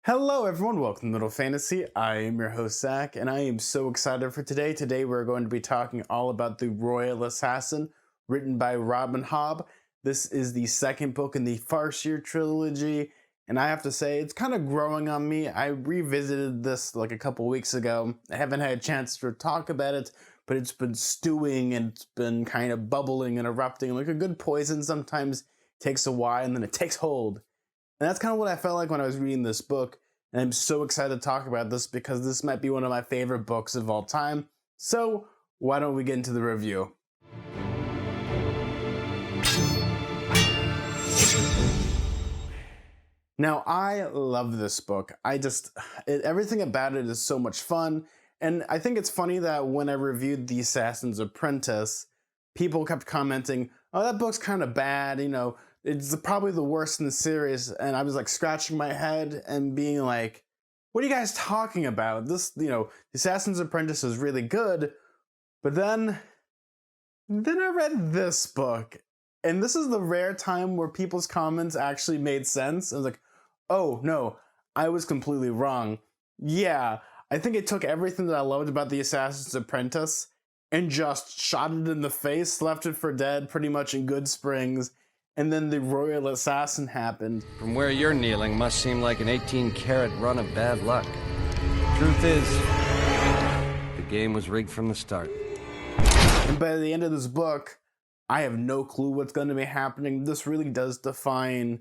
Hello everyone, welcome to Middle Fantasy. I am your host Zach, and I am so excited for today. Today we're going to be talking all about The Royal Assassin, written by Robin Hobb. This is the second book in the Farseer trilogy, and I have to say, it's kind of growing on me. I revisited this like a couple weeks ago. I haven't had a chance to talk about it, but it's been stewing and it's been kind of bubbling and erupting. Like a good poison sometimes takes a while and then it takes hold. And that's kind of what I felt like when I was reading this book. And I'm so excited to talk about this because this might be one of my favorite books of all time. So why don't we get into the review? Now, I love this book. Everything about it is so much fun. And I think it's funny that when I reviewed The Assassin's Apprentice, people kept commenting, oh, that book's kind of bad, it's probably the worst in the series. And I was like scratching my head and being like, what are you guys talking about? The Assassin's Apprentice is really good. But then I read this book. And this is the rare time where people's comments actually made sense. I was like, oh no, I was completely wrong. Yeah, I think it took everything that I loved about The Assassin's Apprentice and just shot it in the face, left it for dead pretty much in good springs. And then The Royal Assassin happened. From where you're kneeling must seem like an 18-carat run of bad luck. Truth is, the game was rigged from the start. And by the end of this book, I have no clue what's going to be happening. This really does define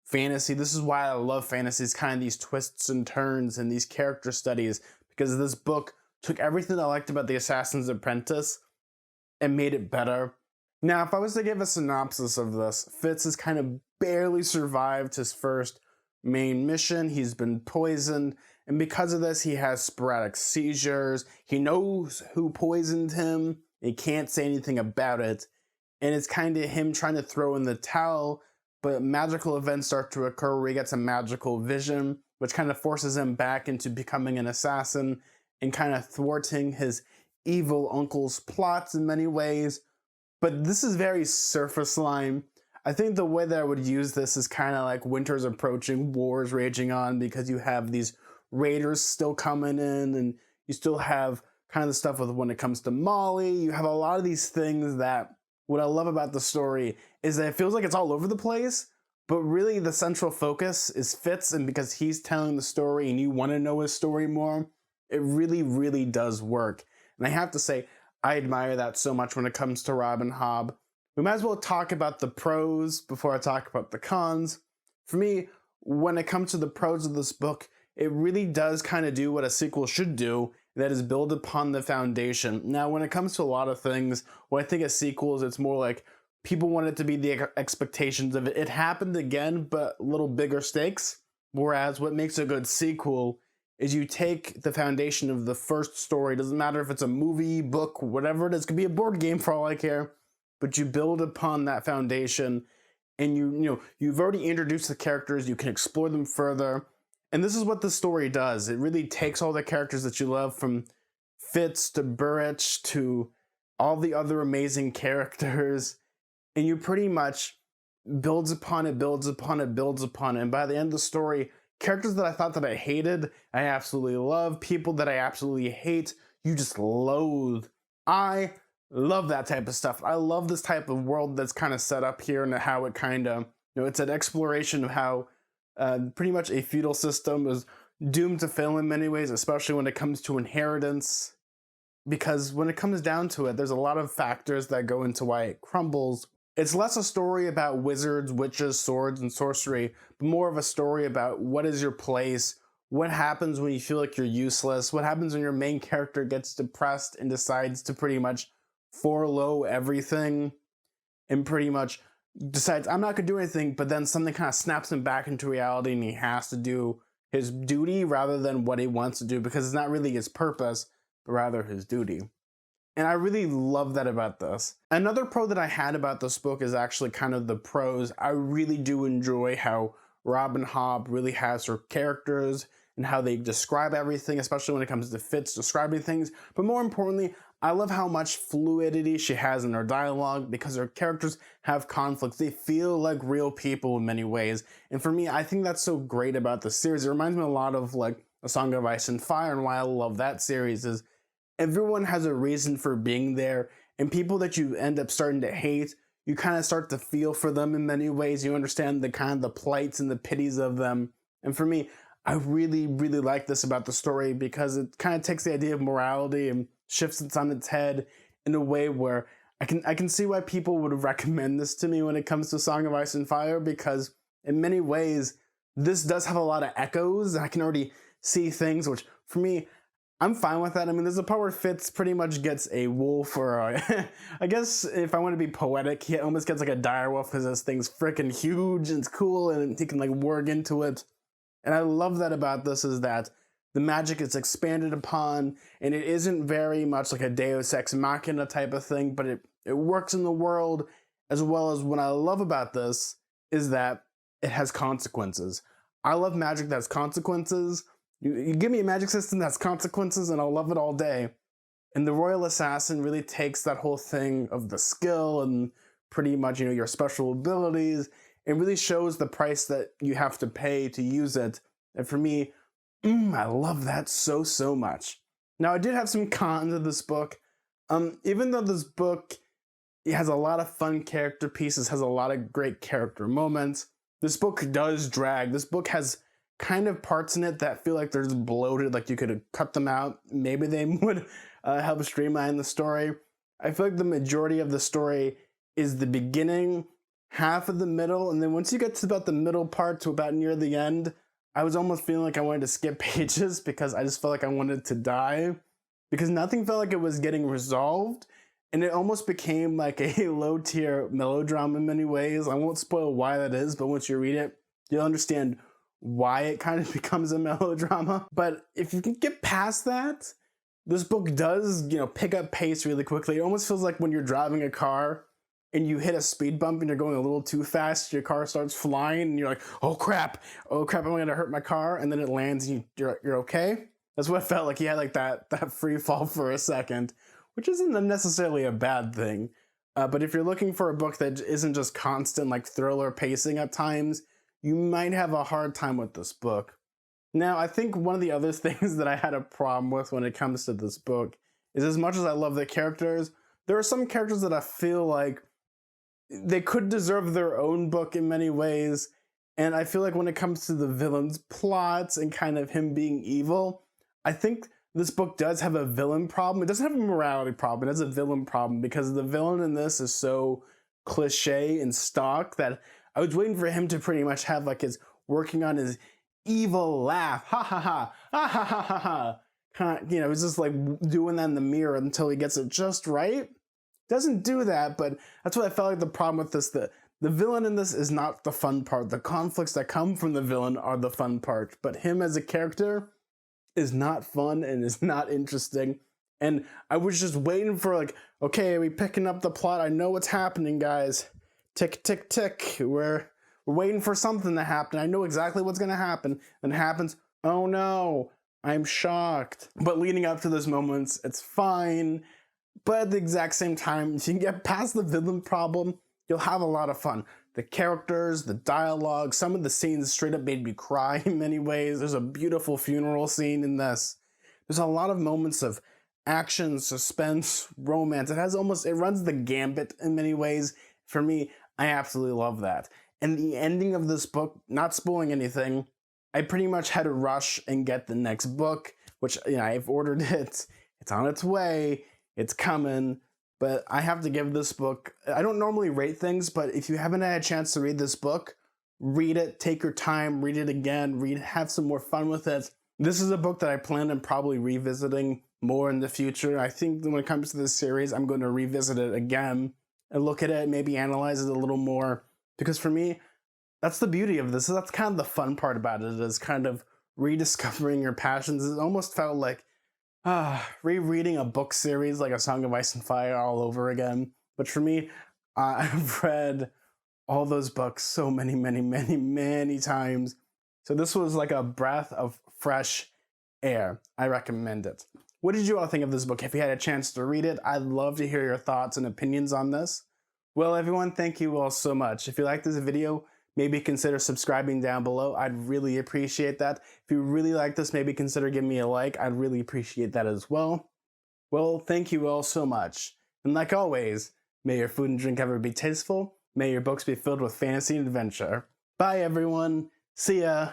fantasy. This is why I love fantasy. It's kind of these twists and turns and these character studies, because this book took everything I liked about The Assassin's Apprentice and made it better. Now, if I was to give a synopsis of this, Fitz has kind of barely survived his first main mission. He's been poisoned, and because of this, he has sporadic seizures. He knows who poisoned him. He can't say anything about it, and it's kind of him trying to throw in the towel, but magical events start to occur where he gets a magical vision, which kind of forces him back into becoming an assassin and kind of thwarting his evil uncle's plots in many ways. But this is very surface line. I think the way that I would use this is kind of like winter's approaching, wars raging on, because you have these raiders still coming in, and you still have kind of the stuff with when it comes to Molly. You have a lot of these things that what I love about the story is that it feels like it's all over the place, but really the central focus is Fitz, and because he's telling the story and you want to know his story more, it really, really does work. And I have to say, I admire that so much when it comes to Robin Hobb. We might as well talk about the pros before I talk about the cons. For me, when it comes to the pros of this book, it really does kind of do what a sequel should do, that is build upon the foundation. Now, when it comes to a lot of things, when I think of sequels, it's more like people want it to be the expectations of it. It happened again, but a little bigger stakes. Whereas what makes a good sequel is you take the foundation of the first story. It doesn't matter if it's a movie, book, whatever it is. It could be a board game for all I care. But you build upon that foundation, and you've already introduced the characters. You can explore them further. And this is what the story does. It really takes all the characters that you love, from Fitz to Burrich to all the other amazing characters, and you pretty much builds upon it, builds upon it, builds upon it. And by the end of the story, characters that I thought that I hated, I absolutely love. People that I absolutely hate, you just loathe. I love that type of stuff. I love this type of world that's kind of set up here, and how it kind of, it's an exploration of how pretty much a feudal system is doomed to fail in many ways, especially when it comes to inheritance. Because when it comes down to it, there's a lot of factors that go into why it crumbles. It's less a story about wizards, witches, swords, and sorcery, but more of a story about what is your place, what happens when you feel like you're useless, what happens when your main character gets depressed and decides to pretty much forego everything, and pretty much decides, I'm not going to do anything, but then something kind of snaps him back into reality, and he has to do his duty rather than what he wants to do, because it's not really his purpose, but rather his duty. And I really love that about this. Another pro that I had about this book is actually kind of the pros. I really do enjoy how Robin Hobb really has her characters and how they describe everything, especially when it comes to Fitz describing things. But more importantly, I love how much fluidity she has in her dialogue because her characters have conflicts. They feel like real people in many ways. And for me, I think that's so great about the series. It reminds me a lot of like A Song of Ice and Fire, and why I love that series is everyone has a reason for being there, and people that you end up starting to hate, you kind of start to feel for them in many ways. You understand the kind of the plights and the pities of them. And for me, I really, really like this about the story because it kind of takes the idea of morality and shifts it on its head in a way where I can see why people would recommend this to me when it comes to Song of Ice and Fire, because in many ways, this does have a lot of echoes, and I can already see things, which for me, I'm fine with that. I mean, there's a part where Fitz pretty much gets a wolf, or I guess if I want to be poetic, he almost gets like a dire wolf because this thing's freaking huge and it's cool and he can like work into it. And I love that about this is that the magic is expanded upon, and it isn't very much like a Deus Ex Machina type of thing, but it works in the world, as well as what I love about this is that it has consequences. I love magic that has consequences. You give me a magic system that has consequences and I'll love it all day. And the Royal Assassin really takes that whole thing of the skill and pretty much, your special abilities, and really shows the price that you have to pay to use it. And for me, I love that so, so much. Now, I did have some cons of this book. Even though this book, it has a lot of fun character pieces, has a lot of great character moments, this book does drag. This book has kind of parts in it that feel like they're just bloated, like you could have cut them out. Maybe they would help streamline the story. I feel like the majority of the story is the beginning, half of the middle, and then once you get to about the middle part to about near the end, I was almost feeling like I wanted to skip pages because I just felt like I wanted to die, because nothing felt like it was getting resolved, and it almost became like a low-tier melodrama in many ways. I won't spoil why that is, but once you read it, you'll understand why it kind of becomes a melodrama. But if you can get past that, this book does, pick up pace really quickly. It almost feels like when you're driving a car and you hit a speed bump and you're going a little too fast, your car starts flying and you're like, oh crap, I'm gonna hurt my car, and then it lands and you're okay. That's what it felt like. He had like that free fall for a second, which isn't necessarily a bad thing. But if you're looking for a book that isn't just constant like thriller pacing at times, you might have a hard time with this book. Now, I think one of the other things that I had a problem with when it comes to this book is, as much as I love the characters, there are some characters that I feel like they could deserve their own book in many ways. And I feel like when it comes to the villain's plots and kind of him being evil, I think this book does have a villain problem. It doesn't have a morality problem. It has a villain problem because the villain in this is so cliche and stock that I was waiting for him to pretty much have like his working on his evil laugh. Ha ha ha. Ha ha ha ha ha. Kind of, he's just like doing that in the mirror until he gets it just right. Doesn't do that, but that's what I felt like the problem with this. The villain in this is not the fun part. The conflicts that come from the villain are the fun part. But him as a character is not fun and is not interesting. And I was just waiting for like, okay, are we picking up the plot? I know what's happening, guys. Tick, tick, tick. We're waiting for something to happen. I know exactly what's going to happen. Then it happens. Oh no, I'm shocked. But leading up to those moments, it's fine. But at the exact same time, if you can get past the villain problem, you'll have a lot of fun. The characters, the dialogue, some of the scenes straight up made me cry in many ways. There's a beautiful funeral scene in this. There's a lot of moments of action, suspense, romance. It runs the gambit in many ways. For me, I absolutely love that. And the ending of this book, not spoiling anything, I pretty much had to rush and get the next book, which, I've ordered it. It's on its way. It's coming. But I have to give this book, I don't normally rate things, but if you haven't had a chance to read this book, read it, take your time, read it again, have some more fun with it. This is a book that I plan on probably revisiting more in the future. I think when it comes to this series, I'm going to revisit it again and look at it, maybe analyze it a little more. Because for me, that's the beauty of this. That's kind of the fun part about it, is kind of rediscovering your passions. It almost felt like rereading a book series like A Song of Ice and Fire all over again. But for me, I've read all those books so many, many, many, many times. So this was like a breath of fresh air. I recommend it. What did you all think of this book? If you had a chance to read it, I'd love to hear your thoughts and opinions on this. Well, everyone, thank you all so much. If you like this video, maybe consider subscribing down below. I'd really appreciate that. If you really like this, maybe consider giving me a like. I'd really appreciate that as well. Well, thank you all so much. And like always, may your food and drink ever be tasteful. May your books be filled with fantasy and adventure. Bye, everyone. See ya.